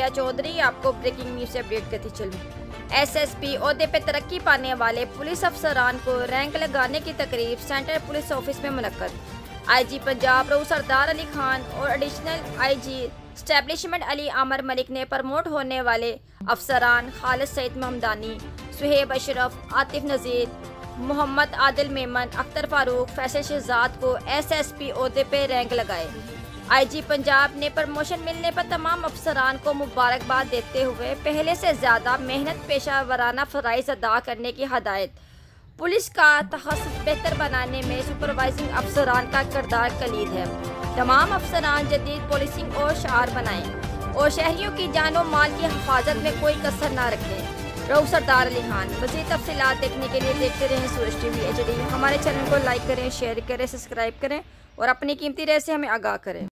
रिया चौधरी आपको breaking news से update करती चलूं। एसएसपी ओहदे पे तरक्की पाने वाले पुलिस अफसरान को रैंक लगाने की तकरीब सेंट्रल पुलिस ऑफिस में मुनक्कद। आईजी पंजाब रऊफ सरदार अली खान और एडिशनल आईजी स्टैब्लिशमेंट अली आमर मलिक ने प्रमोट होने वाले अफसरान खालिद सईद महमदानी, सुहेब अशरफ, आतिफ नज़ीर, मोहम्मद आदिल मेमन, अख्तर फारूक, फैसल शहजाद को एसएसपी ओहदे पे रैंक लगाए। आईजी पंजाब ने प्रमोशन मिलने पर तमाम अफसरान को मुबारकबाद देते हुए पहले से ज़्यादा मेहनत पेशा वराना फ़राइज़ अदा करने की हदायत। पुलिस का तखस्सुस बेहतर बनाने में सुपरवाइजिंग अफसरान का किरदार कलीद है। तमाम अफसरान जदीद पुलिसिंग और शार बनाएं और शहरियों की जान और माल की हिफाजत में कोई कसर ना रखें। रऊफ सरदार अली खान। मज़ीद तफसीलात देखने के लिए देखते रहें सूरज टीवी HD। हमारे चैनल को लाइक करें, शेयर करें, सब्सक्राइब करें और अपनी कीमती राय से हमें आगाह करें।